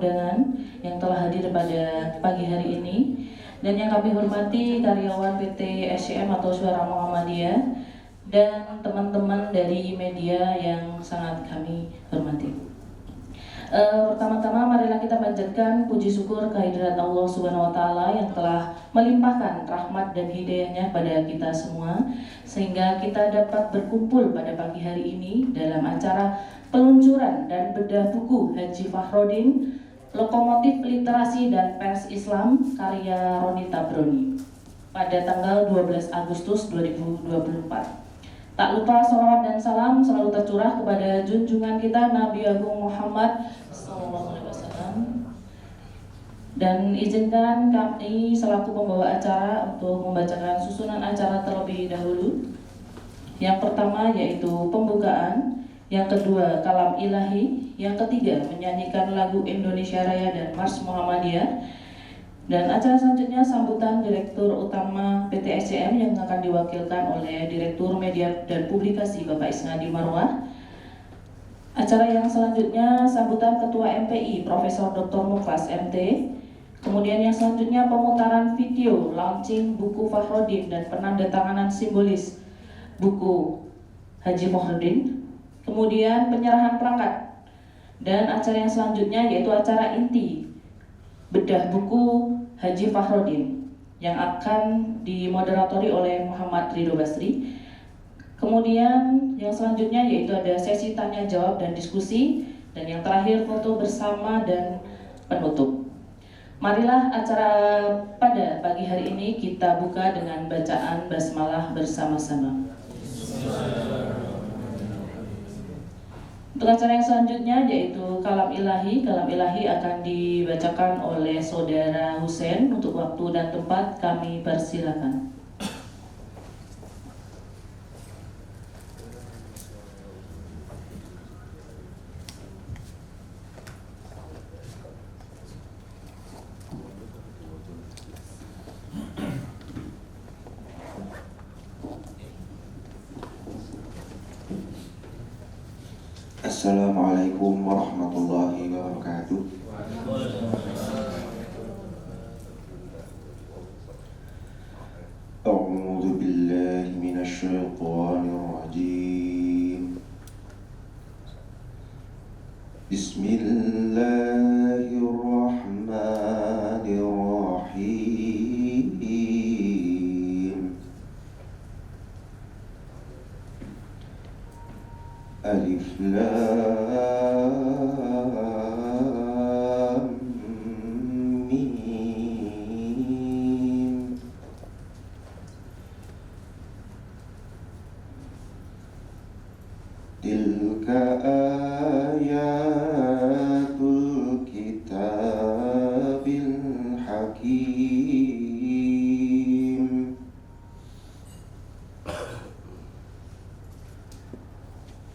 undangan yang telah hadir pada pagi hari ini, dan yang kami hormati karyawan PT SCM atau Suara Muhammadiyah dan teman-teman dari media yang sangat kami hormati. Pertama-tama marilah kita panjatkan puji syukur kehadirat Allah Subhanahu wa taala yang telah melimpahkan rahmat dan hidayahnya pada kita semua sehingga kita dapat berkumpul pada pagi hari ini dalam acara peluncuran dan bedah buku Haji Fakhrodin, Lokomotif Literasi dan Pers Islam karya Ronita Broni pada tanggal 12 Agustus 2024. Tak lupa salawat dan salam selalu tercurah kepada junjungan kita Nabi Agung Muhammad SAW. Dan izinkan kami selaku pembawa acara untuk membacakan susunan acara terlebih dahulu. Yang pertama yaitu pembukaan, yang kedua kalam ilahi, yang ketiga menyanyikan lagu Indonesia Raya dan Mars Muhammadiyah. Dan acara selanjutnya sambutan Direktur Utama PT SCM yang akan diwakilkan oleh Direktur Media dan Publikasi Bapak Isnadi Marwah. Acara yang selanjutnya sambutan Ketua MPI Profesor Dr. Muklas MT. Kemudian yang selanjutnya pemutaran video launching buku Fakhrodin dan penandatanganan simbolis buku Haji Fakhrodin. Kemudian penyerahan perangkat. Dan acara yang selanjutnya yaitu acara inti bedah buku Haji Fakhrodin yang akan dimoderatori oleh Muhammad Ridho Basri. Kemudian yang selanjutnya yaitu ada sesi tanya jawab dan diskusi, dan yang terakhir foto bersama dan penutup. Marilah acara pada pagi hari ini kita buka dengan bacaan basmalah bersama-sama. Untuk acara yang selanjutnya yaitu kalam ilahi. Kalam ilahi akan dibacakan oleh Saudara Husein. Untuk waktu dan tempat kami persilakan. Assalamualaikum warahmatullahi wabarakatuh. A'udzu billahi minasy syaithanir rajim. Bismillahirrahmanirrahim. Alif Lam Mim. Tilka ayatul kitabil hakim.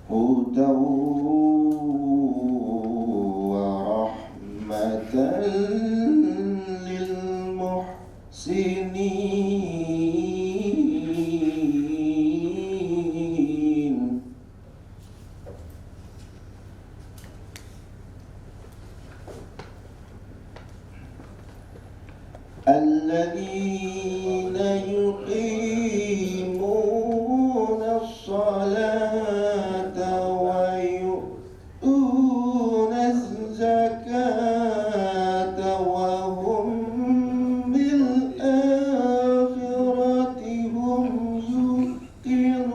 Hudaw wa rahmatan lil muhsinin. Alladzina yuqimuna as-salata wa yu'tuna az-zakata wa hum bil akhirati hum yuqinun.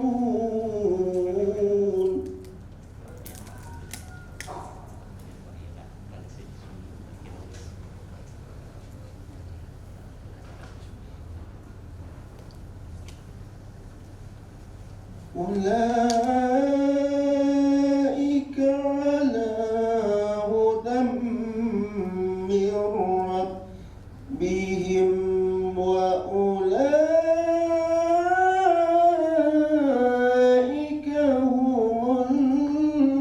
Ulaika ala hudan min rabbihim wa ulaika humul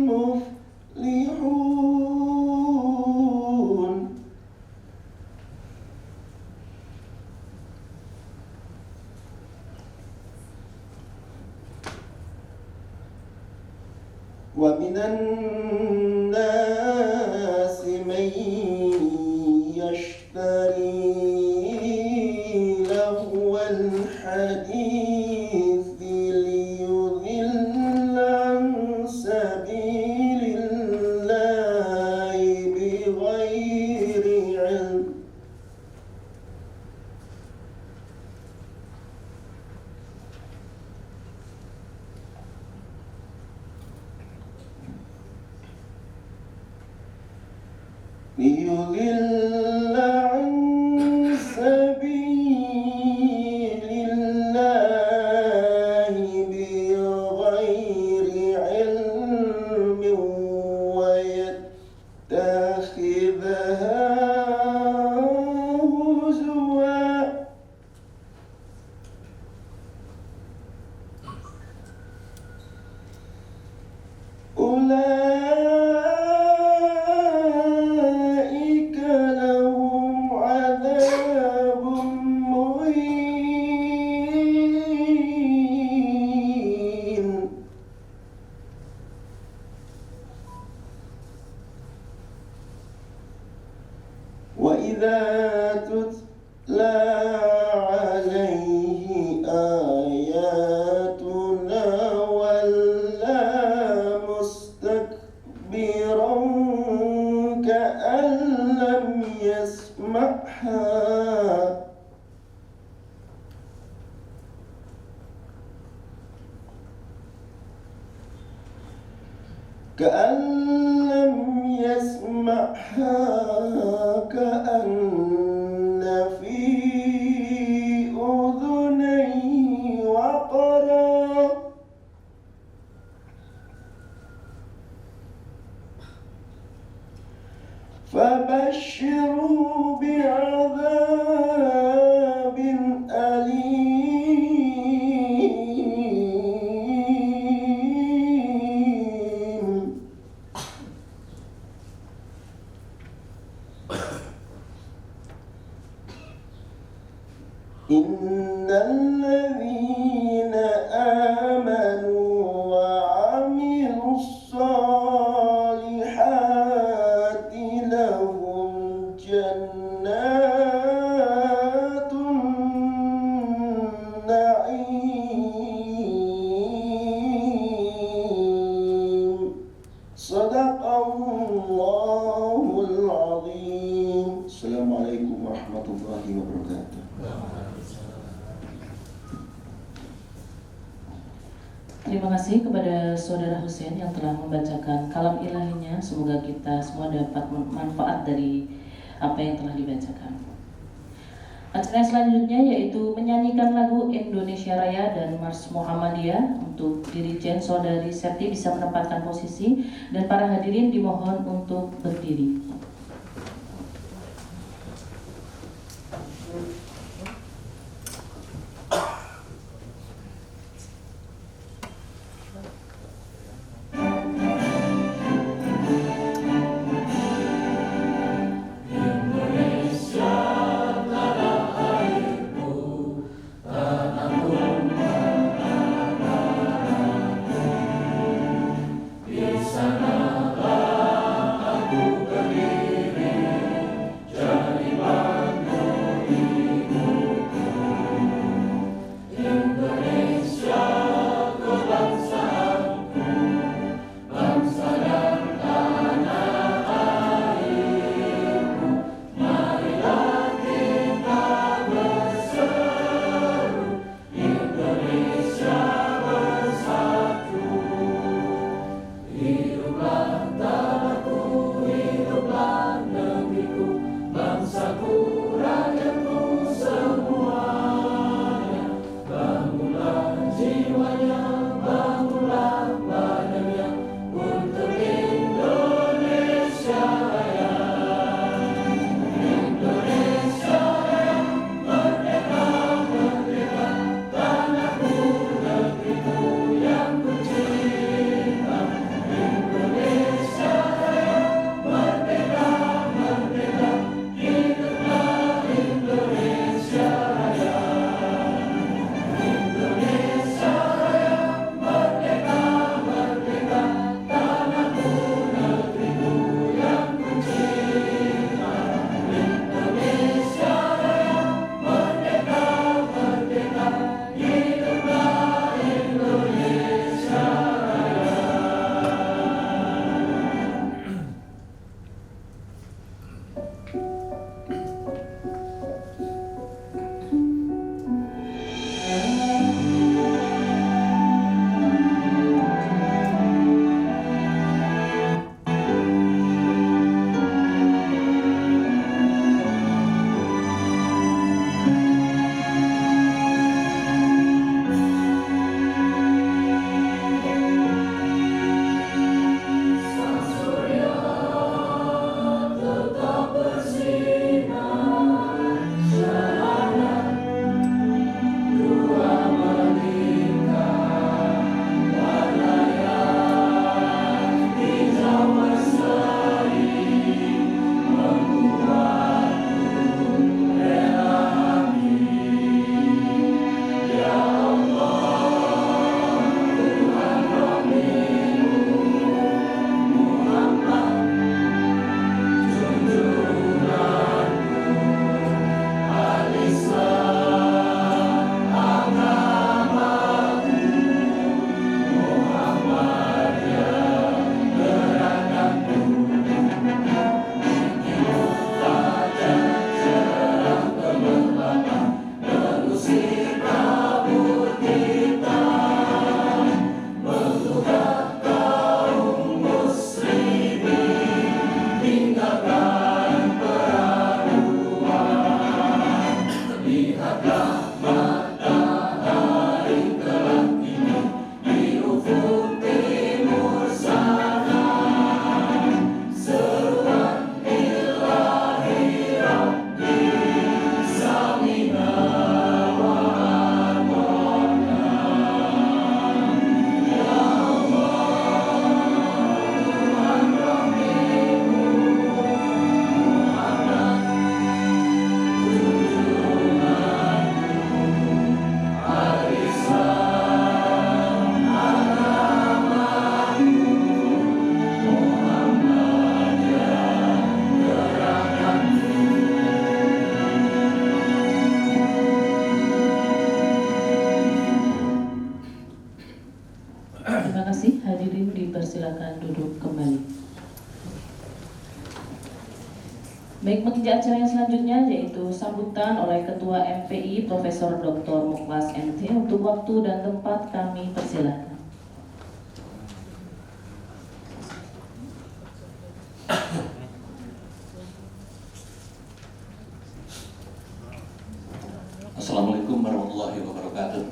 muflihun. Wa minan nasi man يشتري لهو الحديث ليضل عن سبيل الله بغير علم ليضل عن سبيل الله بغير علم ويتخذها هزوا أولئك لهم عذاب مهين وإذا تتلى عليه آياتنا ولى مستكبرا كأن لم يسمعها كأن في أذنيه وقرا فبشره بعذاب أليم إن الذين آمنوا وعملوا الصالحات لهم جنات النعيم صدق الله العظيم. السلام عليكم ورحمة الله وبركاته. Terima kasih kepada Saudara Husein yang telah membacakan kalam ilahinya. Semoga kita semua dapat manfaat dari apa yang telah dibacakan. Acara selanjutnya yaitu menyanyikan lagu Indonesia Raya dan Mars Muhammadiyah. Untuk Dirijen Saudari Septi bisa menempatkan posisi dan para hadirin dimohon untuk berdiri. Di sana aku berdiri. Baik, menuju acara yang selanjutnya yaitu sambutan oleh Ketua MPI Profesor Dr. Muklas MT. Untuk waktu dan tempat kami persilahkan. Assalamualaikum warahmatullahi wabarakatuh.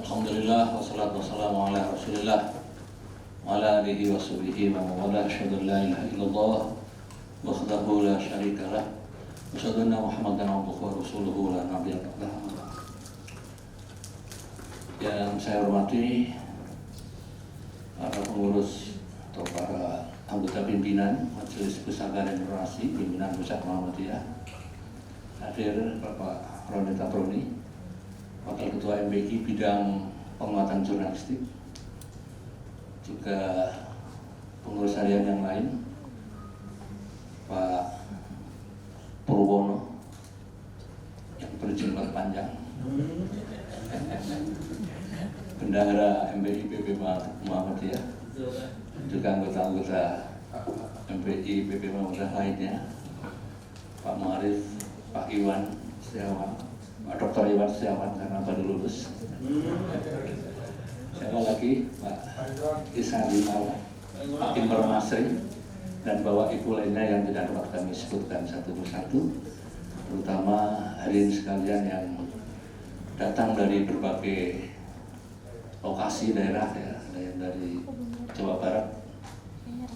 Alhamdulillah wassalatu wassalamu ala Rasulillah wa ala alihi wa sahbihi wa man wala, asyhadu an la ilaha illallah wahdahu la syarika lah wa asyhadu anna Muhammadan abduhu wa rasuluhu la nabiyya ba'dahu. Yang saya hormati para pengurus atau para anggota pimpinan Majelis Pusaka dan Informasi Pimpinan Pusat Muhammadiyah, hadir Bapak Roni Tabroni, Wakil Ketua MPI Bidang Penguatan Jurnalistik, juga pengurus harian yang lain, Pak Purwono yang berjenggot panjang, Bendahara MPI PP Muhammadiyah, juga anggota-anggota MPI PP Muhammadiyah lainnya, Pak Muarif, Pak Iwan Setiawan, Pak Dr. Iwan Setiawan karena baru lulus. Siapa lagi? Pak Isan Limala, Pak Imar Masri, dan bapak ibu lainnya yang tidak dapat kami sebutkan satu persatu, terutama hadirin sekalian yang datang dari berbagai lokasi daerah ya, dari Jawa Barat,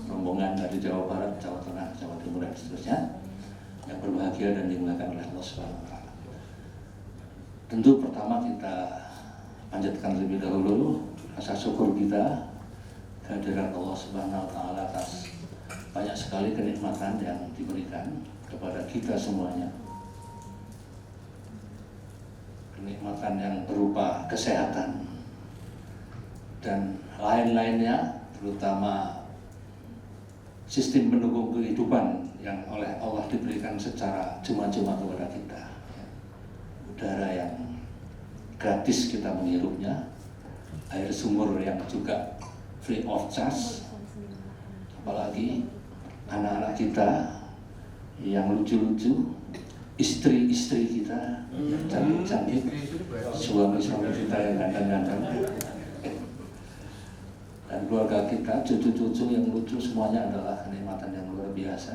rombongan dari Jawa Barat, Jawa Tengah, Jawa Timur dan seterusnya, yang berbahagia dan dimuliakan oleh Allah Subhanahu wa Ta'ala. Tentu pertama kita panjatkan terlebih dahulu rasa syukur kita kehadirat Allah Subhanahu wa Ta'ala atas banyak sekali kenikmatan yang diberikan kepada kita semuanya. Kenikmatan yang berupa kesehatan dan lain-lainnya, terutama sistem pendukung kehidupan yang oleh Allah diberikan secara cuma-cuma kepada kita. Udara yang gratis kita menghirupnya, air sumur yang juga free of charge, apalagi anak-anak kita yang lucu-lucu, istri-istri kita yang cantik-cantik, suami-suami kita yang ganteng-ganteng, dan keluarga kita, cucu-cucu yang lucu, semuanya adalah kenikmatan yang luar biasa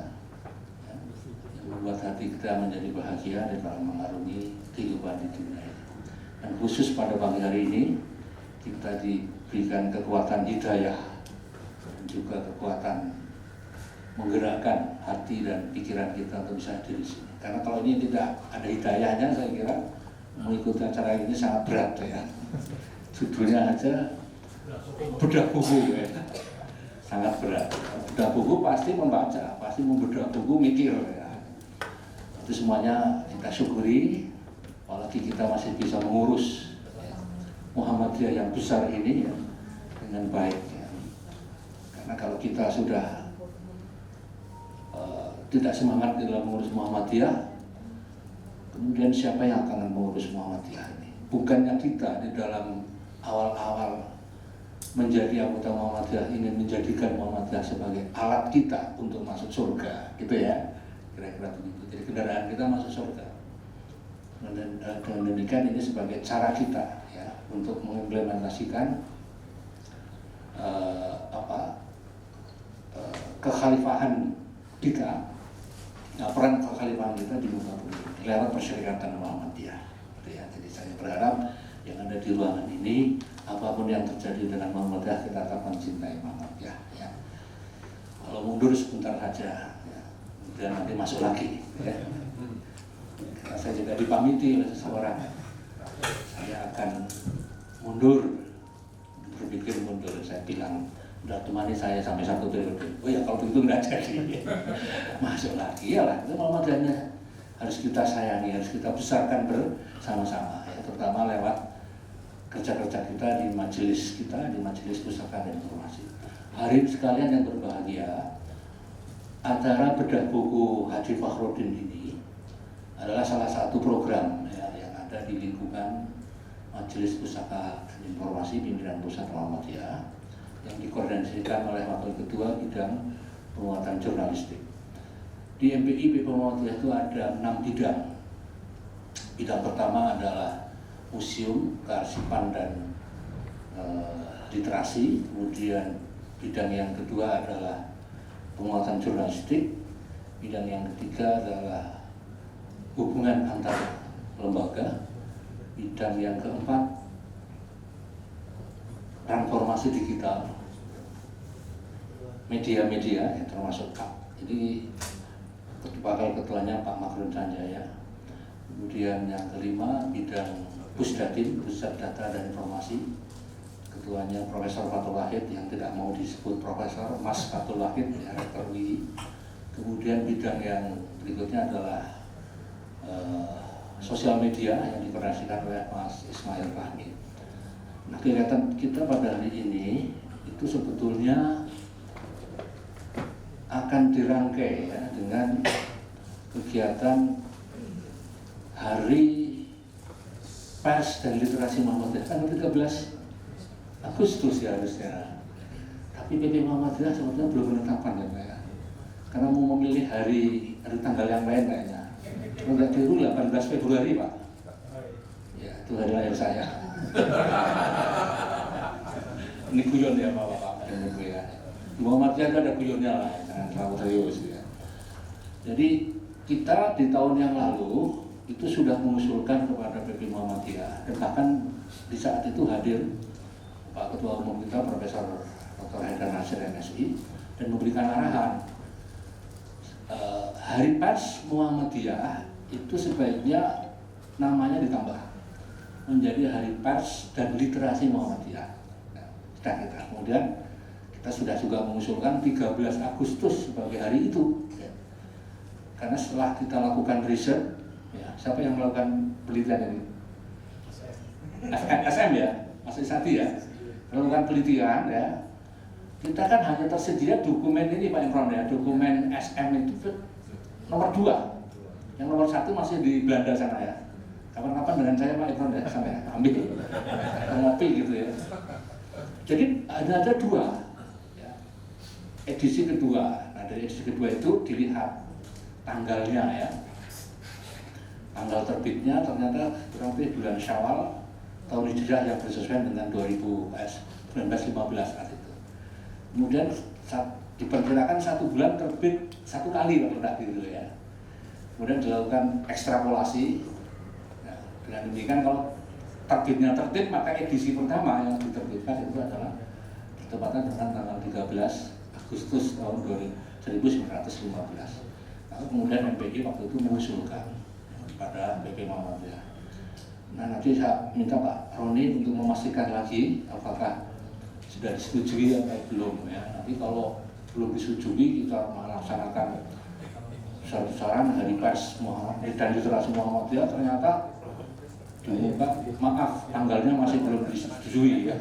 yang membuat hati kita menjadi bahagia dan dalam mengarungi kehidupan di dunia ini. Dan khusus pada pagi hari ini kita diberikan kekuatan hidayah dan juga kekuatan menggerakkan hati dan pikiran kita untuk bisa hadir di sini. Karena kalau ini tidak ada hidayahnya, saya kira mengikuti acara ini sangat berat ya. Judulnya aja bedah buku ya. Sangat berat. Bedah buku pasti membaca, pasti membedah buku, mikir ya. Itu semuanya kita syukuri, apalagi kita masih bisa mengurus ya, Muhammadiyah yang besar ini ya, dengan baik ya. Karena kalau kita sudah tidak semangat dalam mengurus Muhammadiyah, kemudian siapa yang akan mengurus Muhammadiyah ini? Bukannya kita di dalam awal-awal menjadi anggota Muhammadiyah ingin menjadikan Muhammadiyah sebagai alat kita untuk masuk surga, gitu ya, kira-kira begitu. Jadi kendaraan kita masuk surga. Dan demikian ini sebagai cara kita ya untuk mengimplementasikan kekhalifahan kita. Nah, peran kekhalifahan kita di muka bumi lewat persyarikatan Muhammadiyah. Ya, jadi saya berharap yang ada di ruangan ini, apapun yang terjadi dengan Muhammadiyah, kita tetap mencintai Muhammadiyah. Ya. Kalau mundur sebentar saja, ya, kemudian nanti masuk lagi. Ya. Karena saya juga dipamiti oleh seseorang, saya akan mundur, berpikir mundur. Saya bilang, udah temani saya sampai 1 periode. Oh ya kalau begitu nggak jadi. Masuk lagi ya lah. Itu Muhammadiyahnya harus kita sayangi, harus kita besarkan bersama-sama. Ya, terutama lewat kerja-kerja kita di majelis kita, di Majelis Pusaka dan Informasi. Hari sekalian yang berbahagia, acara bedah buku Haji Fakhruddin ini adalah salah satu program ya, yang ada di lingkungan Majelis Pusaka dan Informasi Pimpinan Pusat Muhammadiyah yang dikoordinasikan oleh Wakil Ketua Bidang Penguatan Jurnalistik. Di MPI PP Muhammadiyah itu ada 6 bidang. Bidang pertama adalah museum, kearsipan dan literasi. Kemudian bidang yang kedua adalah penguatan jurnalistik. Bidang yang ketiga adalah hubungan antar lembaga. Bidang yang keempat transformasi digital, media-media yang termasuk KAP. Jadi bakal ketuanya Pak Makrun Sanjaya. Kemudian yang kelima bidang Pusdatin, Pusat Data dan Informasi. Ketuanya Profesor Fatul Wahid yang tidak mau disebut Profesor, Mas Fatul Wahid, ya, Rektor UI. Kemudian bidang yang berikutnya adalah sosial media yang dikoordinasikan oleh Mas Ismail Fahmi. Nah, kegiatan kita pada hari ini itu sebetulnya akan dirangkai ya, dengan kegiatan Hari Pers dan Literasi Muhammadiyah tanggal 13 Agustus ya harusnya. Tapi PP Muhammadiyah sebetulnya belum menetapkan ya Pak ya. Karena mau memilih hari tanggal yang lain kayaknya. Kalau nggak keliru 18 Februari Pak. Ya itu hari lahir saya. Ini guyon ya Bapak-Bapak ya. Di Muhammadiyah itu ada guyonnya lah, jangan terlalu serius ya. Jadi kita di tahun yang lalu itu sudah mengusulkan kepada PP Muhammadiyah dan bahkan di saat itu hadir Pak Ketua Umum kita Profesor Dr. Haidar Nasir MSI dan memberikan arahan Hari Pers Muhammadiyah itu sebaiknya namanya ditambah menjadi Hari Pers dan Literasi Muhammadiyah. Nah, kita kemudian kita sudah juga mengusulkan 13 Agustus sebagai hari itu ya. Karena setelah kita lakukan riset ya, siapa yang melakukan penelitian ini? SM ya, Mas Isati ya. Melakukan penelitian ya. Kita kan hanya tersedia dokumen ini Pak Imron ya, dokumen SM itu nomor 2. Yang nomor 1 masih di Belanda sana ya. Kapan-kapan dengan saya Pak Imron ya, sampai ambil ngopi gitu ya. Jadi ada 2 ya. Edisi kedua. Nah dari edisi kedua itu dilihat tanggalnya ya. Tanggal terbitnya ternyata kurang lebih bulan Syawal tahun Hijriah yang bersesuaian dengan 1915 saat itu. Kemudian diperkirakan 1 bulan terbit 1 kali Pak gitu ya. Kemudian dilakukan ekstrapolasi. Nah, dengan demikian kalau terbitnya tertib maka edisi pertama yang diterbitkan itu adalah bertepatan dengan tanggal 13 Agustus tahun 1915. Lalu kemudian MPI waktu itu mengusulkan pada PP Muhammadiyah. Nah nanti saya minta Pak Roni untuk memastikan lagi apakah sudah disetujui atau belum ya. Nanti kalau belum disetujui kita melaksanakan besar-besaran Hari Pers dan Literasi Muhammadiyah ternyata dibuka, maaf tanggalnya masih belum disetujui ya.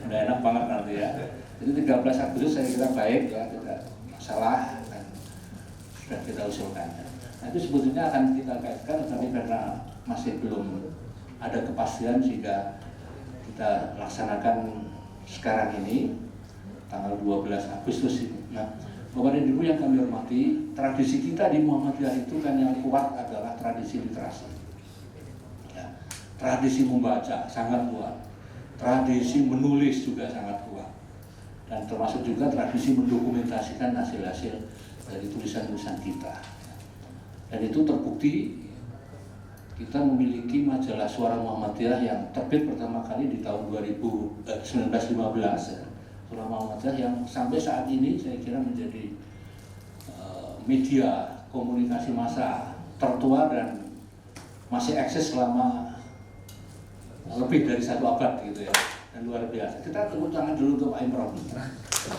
Udah enak banget nanti ya. Jadi 13 Agustus saya kira baik ya, tidak masalah dan sudah kita usulkan. Nah, itu sebetulnya akan kita kaitkan, tapi karena masih belum ada kepastian sehingga kita laksanakan sekarang ini tanggal 12 Agustus ini. Nah, Bapak dan Ibu yang kami hormati, tradisi kita di Muhammadiyah itu kan yang kuat adalah tradisi literasi. Ya, tradisi membaca sangat kuat, tradisi menulis juga sangat kuat, dan termasuk juga tradisi mendokumentasikan hasil-hasil dari tulisan-tulisan kita. Dan itu terbukti kita memiliki majalah Suara Muhammadiyah yang terbit pertama kali di tahun 1915 ya. Suara Muhammadiyah yang sampai saat ini saya kira menjadi media komunikasi massa tertua dan masih eksis selama lebih dari 1 abad gitu ya, dan luar biasa. Kita tepuk tangan dulu untuk Pak Imron.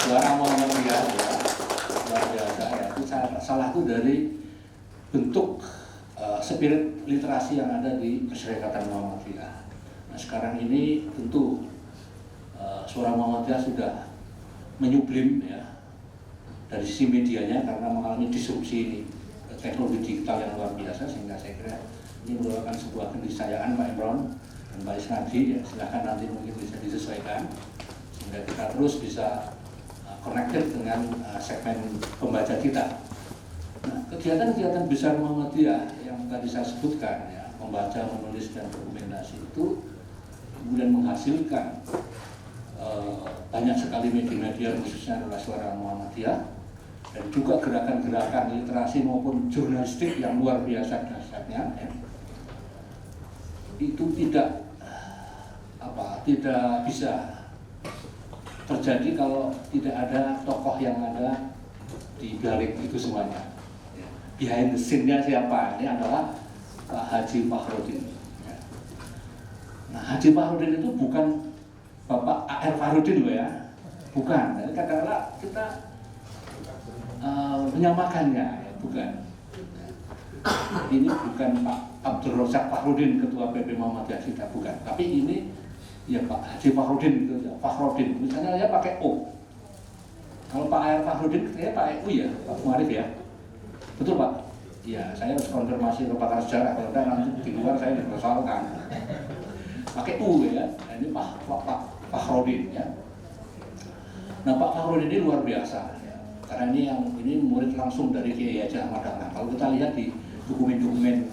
Suara Muhammadiyah ya, luar biasa ya. Itu salah satu dari bentuk spirit literasi yang ada di Perserikatan Muhammadiyah. Nah sekarang ini tentu Suara Muhammadiyah sudah menyublim ya dari sisi medianya karena mengalami disrupsi teknologi digital yang luar biasa, sehingga saya kira ini merupakan sebuah keniscayaan Pak Imron dan Pak Isnadi ya, silahkan nanti mungkin bisa disesuaikan sehingga kita terus bisa connected dengan segmen pembaca kita. Nah, kegiatan-kegiatan besar Muhammadiyah yang tadi saya sebutkan, ya, membaca, menulis, dan dokumentasi itu kemudian menghasilkan banyak sekali media-media, khususnya adalah Suara Muhammadiyah, dan juga gerakan-gerakan literasi maupun jurnalistik yang luar biasa dahsyatnya, ya. Itu tidak bisa terjadi kalau tidak ada tokoh yang ada di balik itu semuanya. Behind the scene-nya siapa? Ini adalah Pak Haji Fakhrudin. Nah, Haji Fakhrudin itu bukan Bapak A.R. Fakhrudin loh ya, bukan. Jadi kadang-kadang kita menyamakannya, ya, bukan. Ini bukan Pak Abdul Razak Fakhrudin, Ketua PP Muhammadiyah kita, bukan. Tapi ini ya Pak Haji Fakhrudin, gitu ya, Fakhrudin. Misalnya dia pakai O. Kalau Pak A.R. Fakhrudin, saya pakai U ya, Pak Muarif ya. Betul Pak? Ya, saya harus konfirmasi ke pakar sejarah, kalau nanti di luar saya dipersoalkan. Pakai U ya, nah, ini Pak Fakhrudin ya. Nah, Pak Fakhrudin ini luar biasa ya. Karena ini murid langsung dari Kiai Haji Ahmad Dahlan. Kalau kita lihat di dokumen-dokumen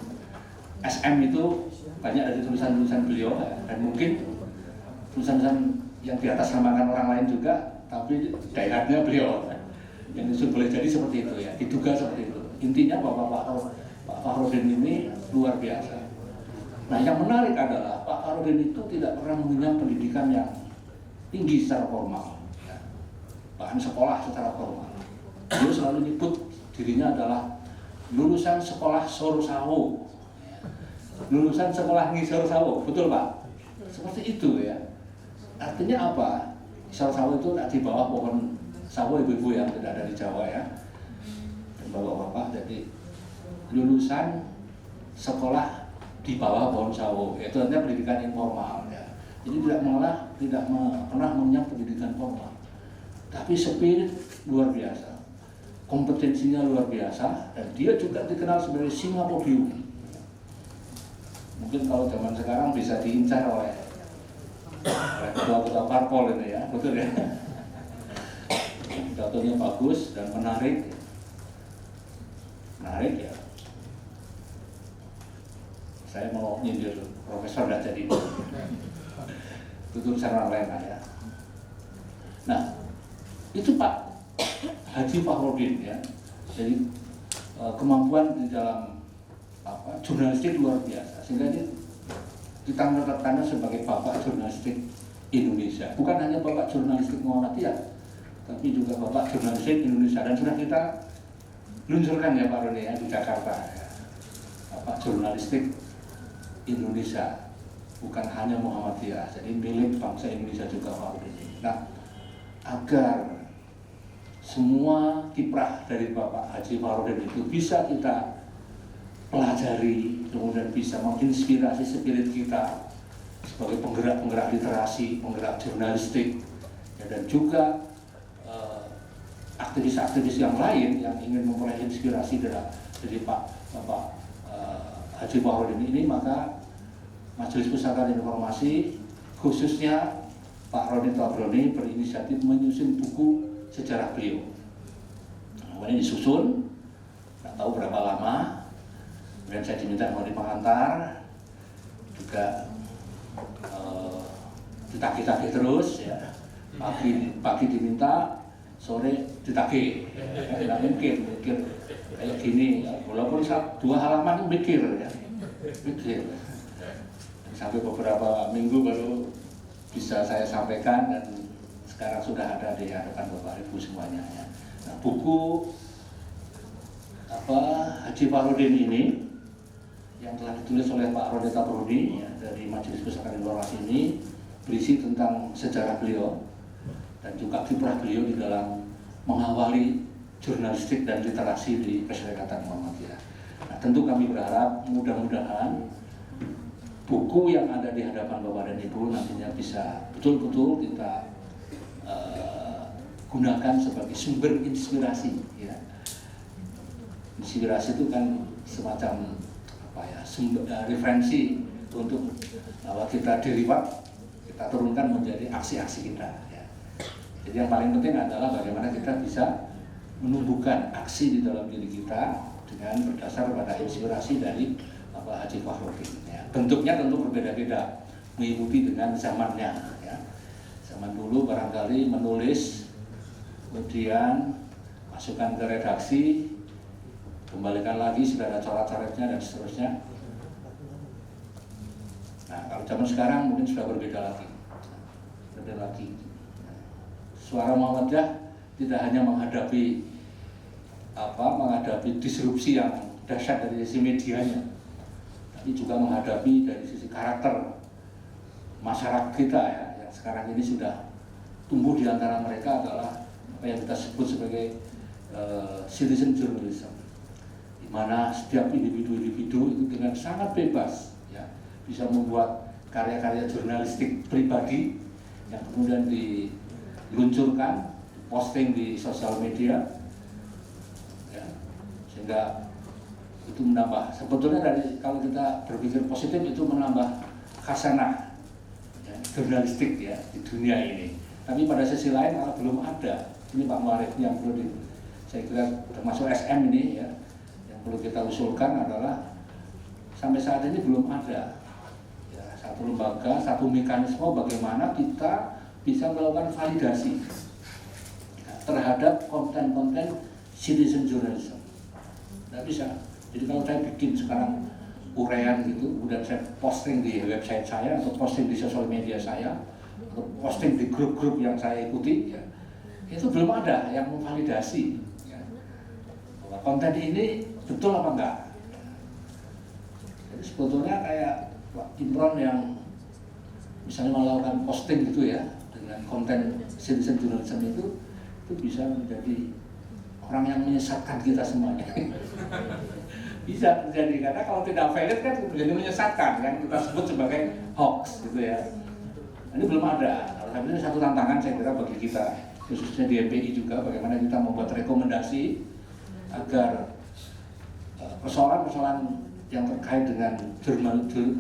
SM itu banyak dari tulisan-tulisan beliau ya. Dan mungkin tulisan-tulisan yang di atas namakan orang lain juga, tapi daerahnya beliau yang itu boleh jadi seperti itu ya, diduga seperti itu. Intinya bahwa Pak Fakhrudin ini luar biasa. Nah, yang menarik adalah Pak Fakhrudin itu tidak pernah mengenyam pendidikan yang tinggi secara formal, ya. Bahkan sekolah secara formal. Dia selalu nyebut dirinya adalah lulusan sekolah Sorsawo, ya. Lulusan sekolah Ngisor Sawo, betul Pak? Seperti itu ya. Artinya apa? Sorsawo itu di bawah pohon sawo ibu-ibu yang tidak ada di Jawa ya, dan bapak-bapak. Jadi lulusan sekolah di bawah pohon sawo, itu artinya pendidikan informal ya. Jadi tidak pernah mengenyam pendidikan formal, tapi spirit luar biasa, kompetensinya luar biasa, dan dia juga dikenal sebagai singa podium. Mungkin kalau zaman sekarang bisa diincar oleh ketua-ketua parpol ini ya, betul ya. Pidatonya bagus dan menarik ya. Saya mau nyindir Profesor dah jadi tutur cara lain ya. Nah, itu Pak Haji Fakhrudin ya. Jadi kemampuan di dalam jurnalistik luar biasa, sehingga ini kita menetapkannya sebagai Bapak Jurnalistik Indonesia. Bukan hanya Bapak Jurnalistik Muhammadiyah, tapi juga Bapak Jurnalistik Indonesia, dan sudah kita luncurkan ya Pak Roni ya di Jakarta ya. Bapak Jurnalistik Indonesia, bukan hanya Muhammadiyah, jadi milik bangsa Indonesia juga Pak Roni. Nah, agar semua kiprah dari Bapak Haji Fakhrudin itu bisa kita pelajari, kemudian bisa menginspirasi spirit kita sebagai penggerak-penggerak literasi, penggerak jurnalistik, ya, dan juga aktivis-aktivis yang lain yang ingin memperoleh inspirasi dari Bapak Haji Fakhrudin ini, maka Majelis Pusaka Informasi khususnya Pak Roni Tabroni berinisiatif menyusun buku sejarah beliau. Kemudian disusun, nggak tahu berapa lama. Kemudian saya diminta mau pengantar, juga ditagih-tagih terus ya. Pagi diminta, sore ditagih. Tidak mungkin mikir kayak gini ya. Walaupun 2 halaman mikir ya, mikir. Sampai beberapa minggu baru bisa saya sampaikan, dan sekarang sudah ada di hadapan Bapak Ibu semuanya ya. Nah, buku Haji Fakhrudin ini yang telah ditulis oleh Pak Roni Tabroni ya, dari Majelis Pusaka Informasi ini berisi tentang sejarah beliau dan juga kiprah beliau di dalam mengawali jurnalistik dan literasi di Perserikatan Muhammadiyah. Nah, tentu kami berharap mudah-mudahan buku yang ada di hadapan Bapak dan Ibu nantinya bisa betul-betul kita gunakan sebagai sumber inspirasi ya. Inspirasi itu kan semacam referensi untuk bahwa kita derivat, kita turunkan menjadi aksi-aksi kita ya. Jadi yang paling penting adalah bagaimana kita bisa menumbuhkan aksi di dalam diri kita, dengan berdasar pada inspirasi dari Bapak Haji Fakhrudin. Ya. Bentuknya tentu berbeda-beda, mengikuti dengan zamannya. Ya. Zaman dulu barangkali menulis, kemudian masukkan ke redaksi, kembalikan lagi sudah ada coret-coretnya dan seterusnya. Nah, kalau zaman sekarang mungkin sudah berbeda lagi. Suara Muhammadiyah tidak hanya menghadapi disrupsi yang dahsyat dari sisi medianya, tapi juga menghadapi dari sisi karakter masyarakat kita ya, yang sekarang ini sudah tumbuh di antara mereka adalah apa yang kita sebut sebagai citizen journalism, di mana setiap individu-individu itu dengan sangat bebas ya, bisa membuat karya-karya jurnalistik pribadi yang kemudian diluncurkan, posting di sosial media, ya, sehingga itu menambah. Sebetulnya kalau kita berpikir positif itu menambah khasanah ya, jurnalistik ya di dunia ini. Tapi pada sisi lain kalau belum ada, ini Pak Muarif yang perlu saya kira termasuk SM ini ya, yang perlu kita usulkan adalah sampai saat ini belum ada ya, satu lembaga, satu mekanisme bagaimana kita bisa melakukan validasi terhadap konten-konten citizen journalism. Tidak bisa. Jadi kalau saya bikin sekarang uraian gitu, kemudian saya posting di website saya atau posting di sosial media saya atau posting di grup-grup yang saya ikuti, ya, itu belum ada yang memvalidasi ya, bahwa konten ini betul apa enggak. Jadi sebetulnya kayak Pak Imron yang misalnya melakukan posting gitu ya dengan konten citizen journalism itu bisa menjadi orang yang menyesatkan kita semuanya. Bisa terjadi karena kalau tidak valid kan menjadi menyesatkan, yang kita sebut sebagai hoax gitu ya. Ini belum ada. Tapi ini satu tantangan saya kira bagi kita, khususnya di MPI juga, bagaimana kita membuat rekomendasi agar persoalan-persoalan yang terkait dengan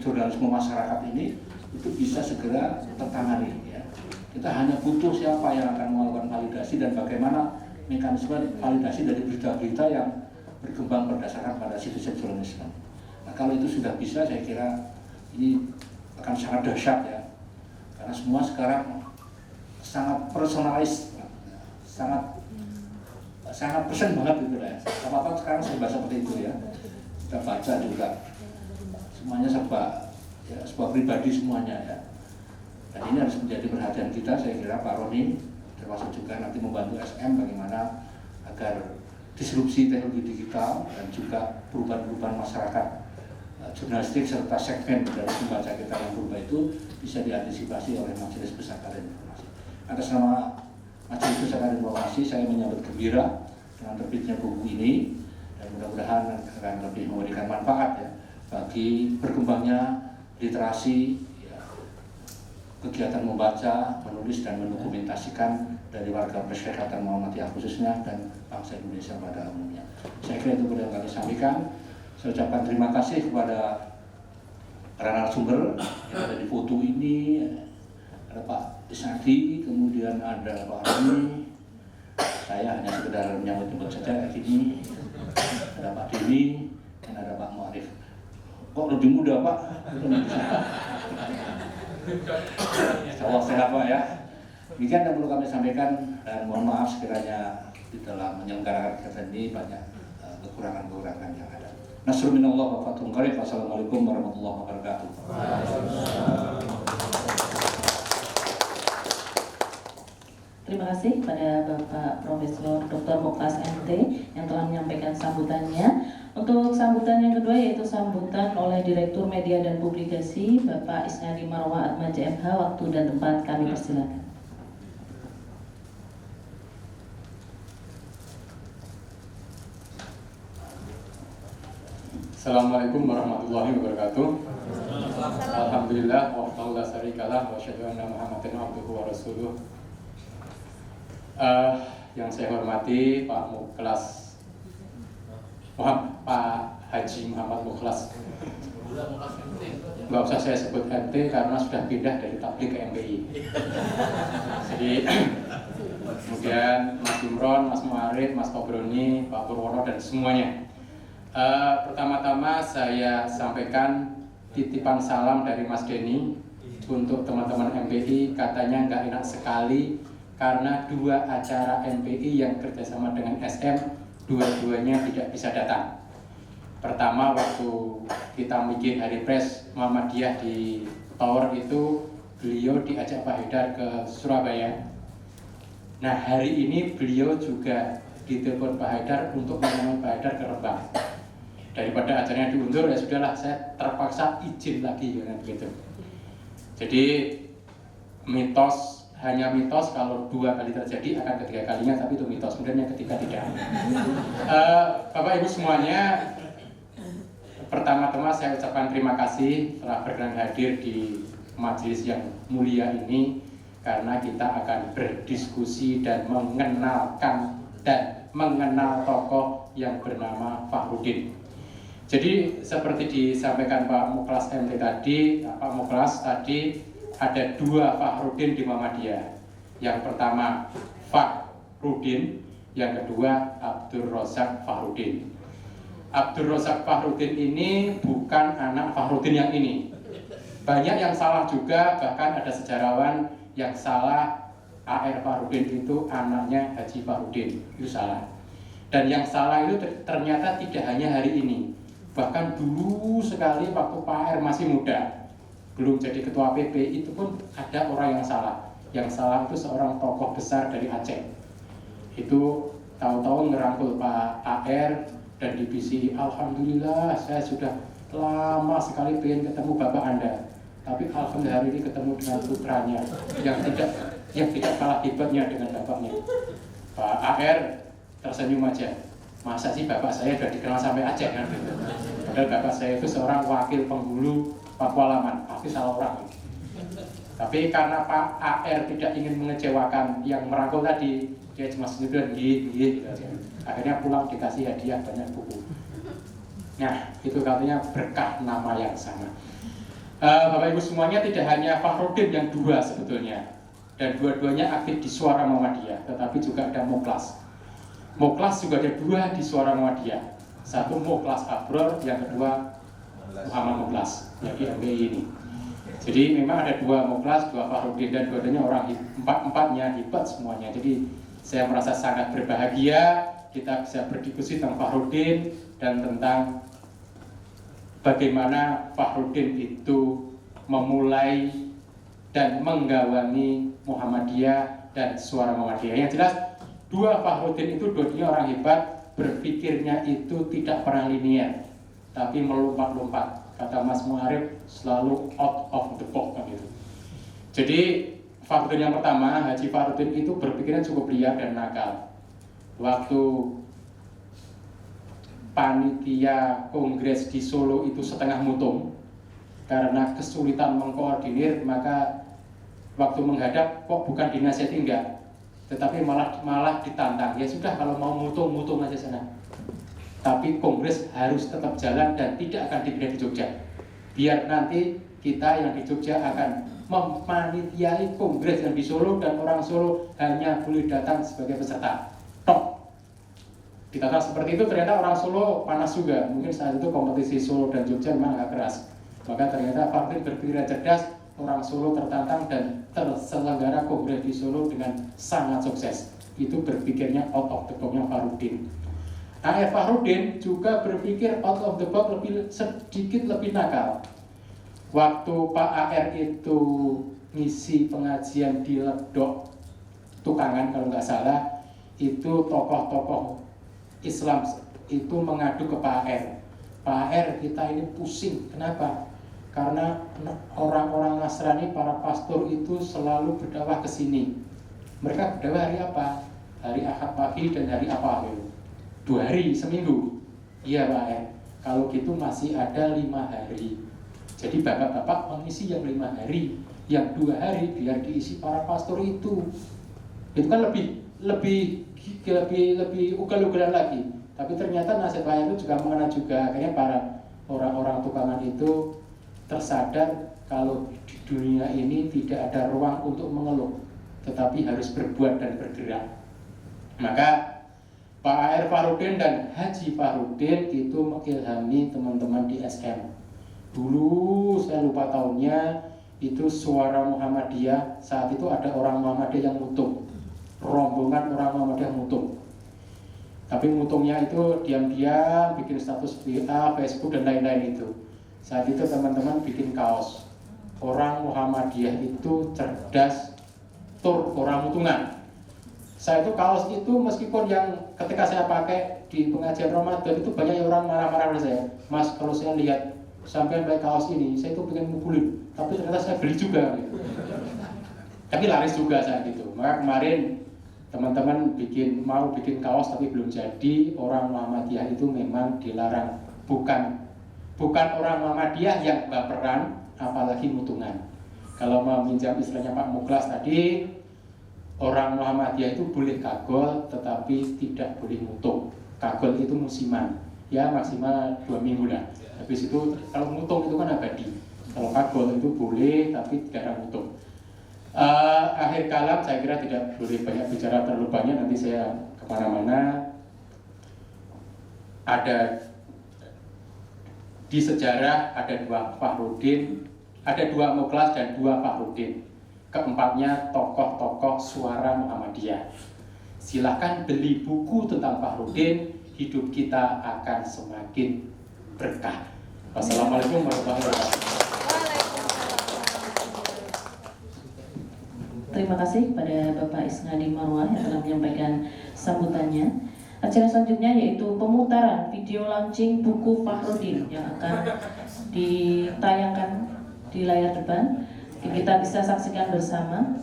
jurnalisme masyarakat ini itu bisa segera tertangani. Ya. Kita hanya butuh siapa yang akan melakukan validasi dan bagaimana mekanisme validasi dari berita-berita yang berkembang berdasarkan pada citizen journalism. Nah, kalau itu sudah bisa, saya kira ini akan sangat dahsyat ya, karena semua sekarang sangat personalis, sangat persen banget gitu ya. Apa-apa sekarang serba seperti itu ya. Kita baca juga semuanya serba ya, sebuah pribadi semuanya ya. Dan ini harus menjadi perhatian kita, saya kira Pak Roni termasuk juga nanti membantu SM bagaimana agar disrupsi teknologi digital dan juga perubahan-perubahan masyarakat jurnalistik serta segmen dari pembaca kita yang berubah itu bisa diantisipasi oleh Majelis Besar Kader Informasi. Atas nama Majelis Besar Kader Informasi, saya menyambut gembira dengan terbitnya buku ini dan mudah-mudahan akan lebih memberikan manfaat ya bagi berkembangnya literasi, ya, kegiatan membaca, menulis dan mendokumentasikan dari warga Perserikatan Muhammadiyah khususnya dan bangsa Indonesia pada umumnya. Saya kira itu yang kami sampaikan. Saya ucapkan terima kasih kepada para narasumber yang ada di foto ini. Ada Pak Isnadi, kemudian ada Pak Roni. Saya hanya sekedar menyambut saja di sini. Ada Pak Dini dan ada Pak Muarif. Kok lebih muda Pak? Insyaallah sehat Pak ya. Demikian yang perlu kami sampaikan dan mohon maaf sekiranya di dalam menyelenggarakan kegiatan ini banyak kekurangan-kekurangan yang ada. Nasrul minallah wa fathun qarib. Wassalamualaikum warahmatullahi wabarakatuh. Terima kasih kepada Bapak Profesor Dr. Mukhlas MT yang telah menyampaikan sambutannya. Untuk sambutan yang kedua yaitu sambutan oleh Direktur Media dan Publikasi Bapak Isnadi Marwa Atmaja MH. Waktu dan tempat kami persilakan. Assalamualaikum warahmatullahi wabarakatuh. Alhamdulillah wa la syarikalah wa asyhadu anna Muhammadan abduhu wa rasuluh. Yang saya hormati Pak Mukhlas, Pak Haji Muhammad Mukhlas. Nggak usah saya sebut MT karena sudah pindah dari tablik ke MPI. Jadi kemudian Mas Imron, Mas Muarif, Mas Tobroni, Pak Purwono dan semuanya. Pertama-tama saya sampaikan titipan salam dari Mas Denny untuk teman-teman MPI. Katanya nggak enak sekali karena 2 acara MPI yang kerjasama dengan SM dua-duanya tidak bisa datang. Pertama, waktu kita bikin hari pres Muhammadiyah di Tower itu, beliau diajak Pak Haidar ke Surabaya. Nah, hari ini beliau juga ditelepon Pak Haidar untuk menemui Pak Haidar ke Rembang. Daripada acaranya diundur, ya sudahlah, saya terpaksa izin lagi, ya begitu. Jadi hanya mitos kalau 2 kali terjadi akan ketiga kalinya, tapi itu mitos, kemudian yang ketiga tidak. Bapak Ibu semuanya, pertama-tama saya ucapkan terima kasih telah berkenan hadir di majelis yang mulia ini, karena kita akan berdiskusi dan mengenal tokoh yang bernama Fakhrudin. Jadi seperti disampaikan Pak Muklas MT tadi, Pak Muklas tadi ada 2 Fakhrudin di Muhammadiyah. Yang pertama Fakhrudin, yang kedua Abdul Razak Fakhrudin. Abdul Razak Fakhrudin ini bukan anak Fakhrudin yang ini. Banyak yang salah juga, bahkan ada sejarawan yang salah AR Fakhrudin itu anaknya Haji Fakhrudin, itu salah. Dan yang salah itu ternyata tidak hanya hari ini. Bahkan dulu sekali waktu Pak AR masih muda, belum jadi ketua PP, itu pun ada orang yang salah. Yang salah itu seorang tokoh besar dari Aceh. Itu tahu-tahu ngerangkul Pak AR dan di BCI, alhamdulillah saya sudah lama sekali pengen ketemu Bapak Anda. Tapi alhamdulillah hari ini ketemu dengan putranya yang tidak kalah hebatnya dengan bapaknya. Pak AR tersenyum aja. Masa sih bapak saya sudah dikenal sampai Aceh kan? Padahal bapak saya itu seorang wakil penghulu Pakualaman, pasti salah orang. Tapi karena Pak AR tidak ingin mengecewakan yang merangkul tadi, dia cuma senyum gitu aja. Akhirnya pulang dikasih hadiah banyak buku. Nah, itu katanya berkah nama yang sama. Bapak Ibu semuanya, tidak hanya Fakhrudin yang 2 sebetulnya, dan dua-duanya aktif di Suara Muhammadiyah, tetapi juga ada Muklas. Muklas juga ada 2 di Suara Muhammadiyah. Satu Muklas Abror, yang kedua Muhammad Muklas, yang di MPI ini. Jadi memang ada 2 Muklas, 2 Fakhrudin, dan dua-duanya orang empat-empatnya hebat semuanya. Jadi saya merasa sangat berbahagia kita bisa berdiskusi tentang Fakhrudin dan tentang bagaimana Fakhrudin itu memulai dan menggawangi Muhammadiyah dan Suara Muhammadiyah. Yang jelas 2 Fakhrudin itu dua-duanya orang hebat, berpikirnya itu tidak pernah linear, tapi melompat-lompat. Kata Mas Muarif, selalu out of the box gitu. Jadi Fakhrudin yang pertama, Haji Fakhrudin itu berpikirnya cukup liar dan nakal. Waktu panitia kongres di Solo itu setengah mutung karena kesulitan mengkoordinir, maka waktu menghadap kok bukan dinasihati enggak, tetapi malah ditantang. Ya sudah, kalau mau mutung aja sana. Tapi kongres harus tetap jalan dan tidak akan dipindah di Jogja. Biar nanti kita yang di Jogja akan memanitiai kongres yang di Solo, dan orang Solo hanya boleh datang sebagai peserta. Tok. Ditata seperti itu, ternyata orang Solo panas juga. Mungkin saat itu kompetisi Solo dan Jogja memang agak keras. Maka ternyata Fakhrudin berpikir cerdas, orang Solo tertantang dan terselenggara kongres di Solo dengan sangat sukses. Itu berpikirnya out of the box-nya Fakhrudin. AR Fakhrudin juga berpikir out of the box, sedikit lebih nakal. Waktu Pak AR itu ngisi pengajian di Ledok Tukangan kalau nggak salah, itu tokoh-tokoh Islam itu mengadu ke Pak AR. Pak AR, kita ini pusing. Kenapa? Karena orang-orang Nasrani, para pastor itu selalu berdakwah ke sini. Mereka berdakwah hari apa? Hari Ahad pagi dan hari apa? 2 hari, seminggu. Iya Pak AR, kalau gitu masih ada 5 hari. Jadi bapak-bapak mengisi yang 5 hari, yang 2 hari biar diisi para pastor itu. Itu kan lebih ugal-ugalan lagi. Tapi ternyata nasihat Pak AR itu juga mengena juga. Akhirnya para orang-orang Tukangan itu tersadar kalau di dunia ini tidak ada ruang untuk mengeluh, tetapi harus berbuat dan bergerak. Maka Pak A.R. Fakhrudin dan Haji Fakhrudin itu mengilhami teman-teman di SM. Dulu saya lupa tahunnya, itu Suara Muhammadiyah, saat itu ada orang Muhammadiyah yang mutung, rombongan orang Muhammadiyah mutung. Tapi mutungnya itu diam-diam bikin status WA, Facebook dan lain-lain itu. Saat itu teman-teman bikin kaos. Orang Muhammadiyah itu cerdas, tur orang mutungan. Saya itu kaos itu meskipun yang ketika saya pakai di pengajian Ramadan itu banyak orang marah-marah pada saya. Mas, kalau saya lihat sampai pakai kaos ini, saya itu pengen mukulin. Tapi ternyata saya beli juga. Gitu. Tapi laris juga saat itu. Maka kemarin teman-teman mau bikin kaos tapi belum jadi. Orang Muhammadiyah itu memang dilarang. Bukan orang Muhammadiyah yang baperan, apalagi mutungan. Kalau mau minjam istilahnya Pak Muklas tadi, orang Muhammadiyah itu boleh kagol tetapi tidak boleh mutung. Kagol itu musiman, ya maksimal 2 minggu lah. Habis itu kalau mutung itu kan abadi. Kalau kagol itu boleh tapi tidak mutung. Akhir kalam saya kira tidak boleh banyak bicara terlalu banyak, nanti saya kemana-mana. Ada di sejarah ada 2 Fakhrudin, ada 2 Muklas dan 2 Fakhrudin. Keempatnya tokoh-tokoh Suara Muhammadiyah. Silahkan beli buku tentang Fakhrudin, hidup kita akan semakin berkah. Wassalamualaikum warahmatullahi wabarakatuh. Terima kasih kepada Bapak Isnadi Marwah yang telah menyampaikan sambutannya. Acara selanjutnya yaitu pemutaran video launching buku Fakhrudin yang akan ditayangkan di layar depan. Kita bisa saksikan bersama.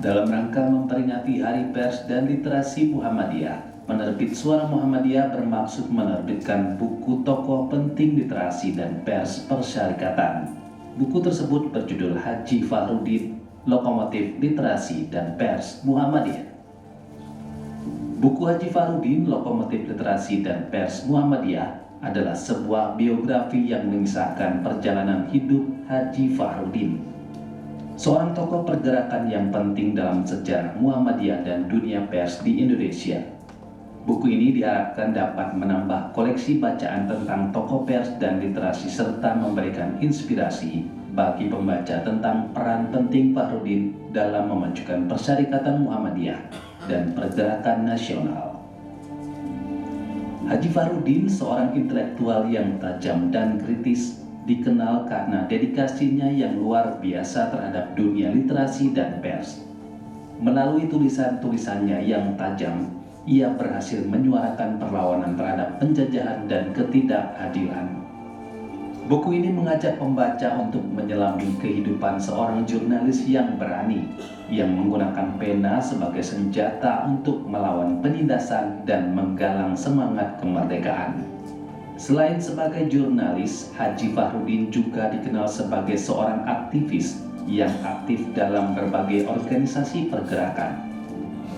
Dalam rangka memperingati Hari Pers dan Literasi Muhammadiyah, penerbit Suara Muhammadiyah bermaksud menerbitkan buku tokoh penting literasi dan pers persyarikatan. Buku tersebut berjudul Haji Fakhrudin, Lokomotif Literasi dan Pers Muhammadiyah. Buku Haji Fakhrudin, Lokomotif Literasi dan Pers Muhammadiyah adalah sebuah biografi yang mengisahkan perjalanan hidup Haji Fakhrudin, seorang tokoh pergerakan yang penting dalam sejarah Muhammadiyah dan dunia pers di Indonesia. Buku ini diharapkan dapat menambah koleksi bacaan tentang tokoh pers dan literasi serta memberikan inspirasi bagi pembaca tentang peran penting Fakhrudin dalam memajukan persyarikatan Muhammadiyah dan pergerakan nasional. Haji Fakhrudin, seorang intelektual yang tajam dan kritis, dikenal karena dedikasinya yang luar biasa terhadap dunia literasi dan pers. Melalui tulisan-tulisannya yang tajam, ia berhasil menyuarakan perlawanan terhadap penjajahan dan ketidakadilan. Buku ini mengajak pembaca untuk menyelami kehidupan seorang jurnalis yang berani, yang menggunakan pena sebagai senjata untuk melawan penindasan dan menggalang semangat kemerdekaan. Selain sebagai jurnalis, Haji Fakhrudin juga dikenal sebagai seorang aktivis yang aktif dalam berbagai organisasi pergerakan.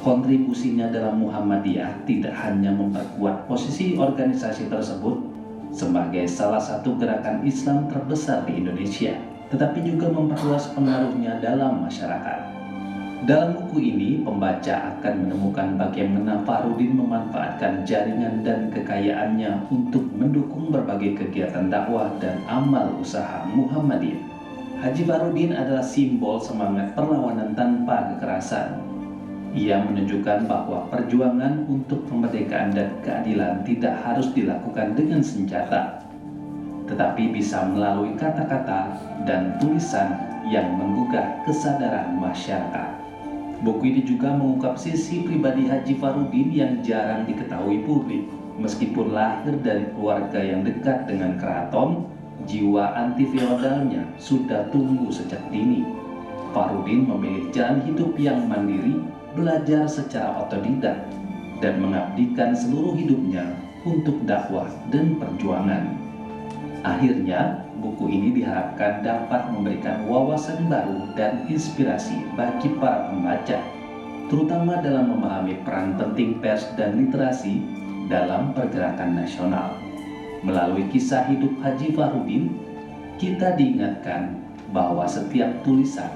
Kontribusinya dalam Muhammadiyah tidak hanya memperkuat posisi organisasi tersebut sebagai salah satu gerakan Islam terbesar di Indonesia, tetapi juga memperluas pengaruhnya dalam masyarakat. Dalam buku ini, pembaca akan menemukan bagaimana Fakhrudin memanfaatkan jaringan dan kekayaannya untuk mendukung berbagai kegiatan dakwah dan amal usaha Muhammadiyah. Haji Fakhrudin adalah simbol semangat perlawanan tanpa kekerasan. Ia menunjukkan bahwa perjuangan untuk kemerdekaan dan keadilan tidak harus dilakukan dengan senjata, tetapi bisa melalui kata-kata dan tulisan yang menggugah kesadaran masyarakat. Buku ini juga mengungkap sisi pribadi Haji Fakhrudin yang jarang diketahui publik. Meskipun lahir dari keluarga yang dekat dengan keraton, jiwa anti feodalnya sudah tumbuh sejak dini. Fakhrudin memilih jalan hidup yang mandiri, belajar secara otodidak, dan mengabdikan seluruh hidupnya untuk dakwah dan perjuangan. Akhirnya, buku ini diharapkan dapat memberikan wawasan baru dan inspirasi bagi para pembaca, terutama dalam memahami peran penting pers dan literasi dalam pergerakan nasional. Melalui kisah hidup Haji Fakhrudin, kita diingatkan bahwa setiap tulisan,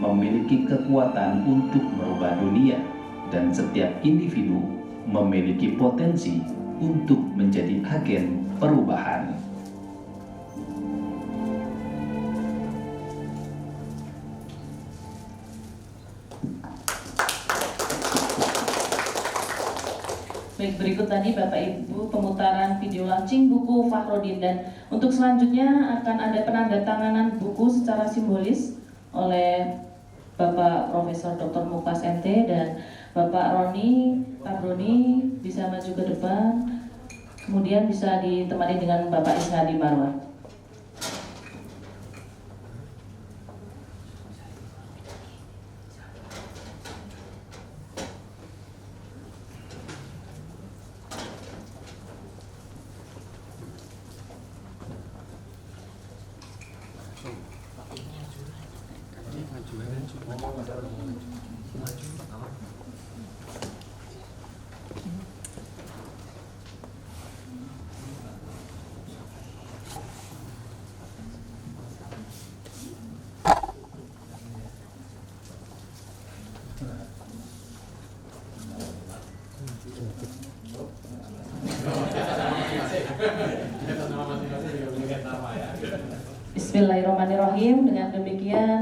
memiliki kekuatan untuk merubah dunia, dan setiap individu memiliki potensi untuk menjadi agen perubahan. Baik, berikut tadi Bapak Ibu pemutaran video launching buku Fakhrudin, dan untuk selanjutnya akan ada penandatanganan buku secara simbolis oleh Bapak Profesor Dr. Muklas MT dan Bapak Roni Tabroni. Bisa maju ke depan, kemudian bisa ditemani dengan Bapak Isnadi Marwah. Bismillahirrahmanirrahim. Dengan demikian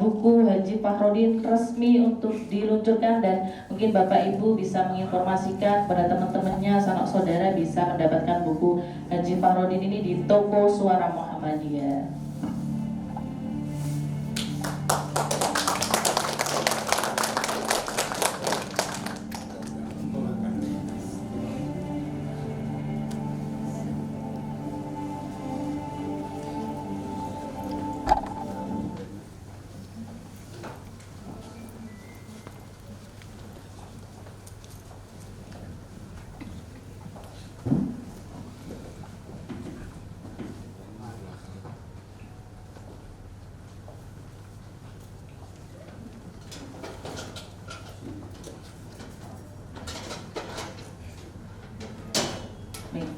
buku Haji Fakhrudin resmi untuk diluncurkan, dan mungkin Bapak Ibu bisa menginformasikan kepada teman-temannya, sanak saudara bisa mendapatkan buku Haji Fakhrudin ini di toko Suara Muhammadiyah.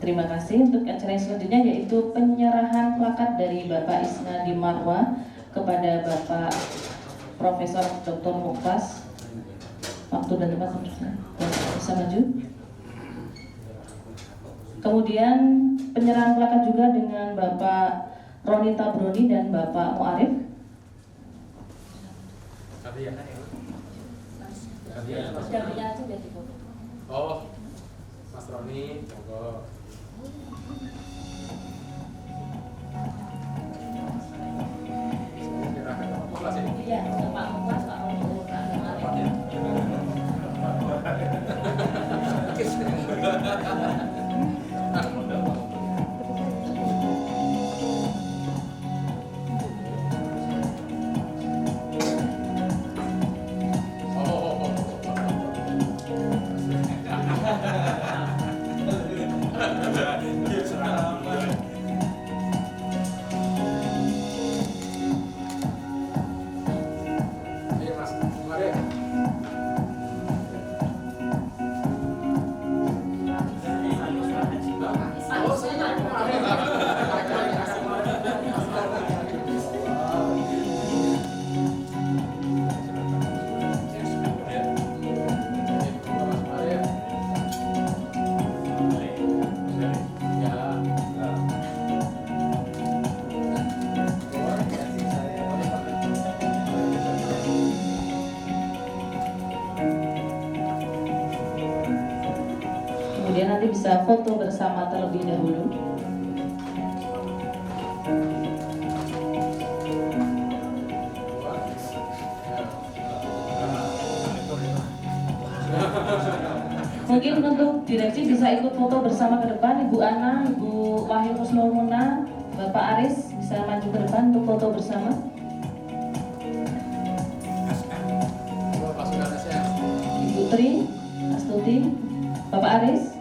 Terima kasih. Untuk acara yang selanjutnya yaitu penyerahan plakat dari Bapak Isnadi Marwah kepada Bapak Profesor Dr. Muklas. Waktu dan tempat bisa maju. Kemudian penyerahan plakat juga dengan Bapak Roni Tabroni dan Bapak Muarif. Oh, Mas Roni, monggo. Iya, Pak Muklas, Pak Roni, Pak Muarif. Kemudian nanti bisa foto bersama terlebih dahulu. Mungkin untuk direksi bisa ikut foto bersama ke depan. Ibu Ana, Ibu Wahyu Kusnul Muna, Bapak Aris bisa maju ke depan untuk foto bersama. Ibu Tri, Astuti, Bapak Aris.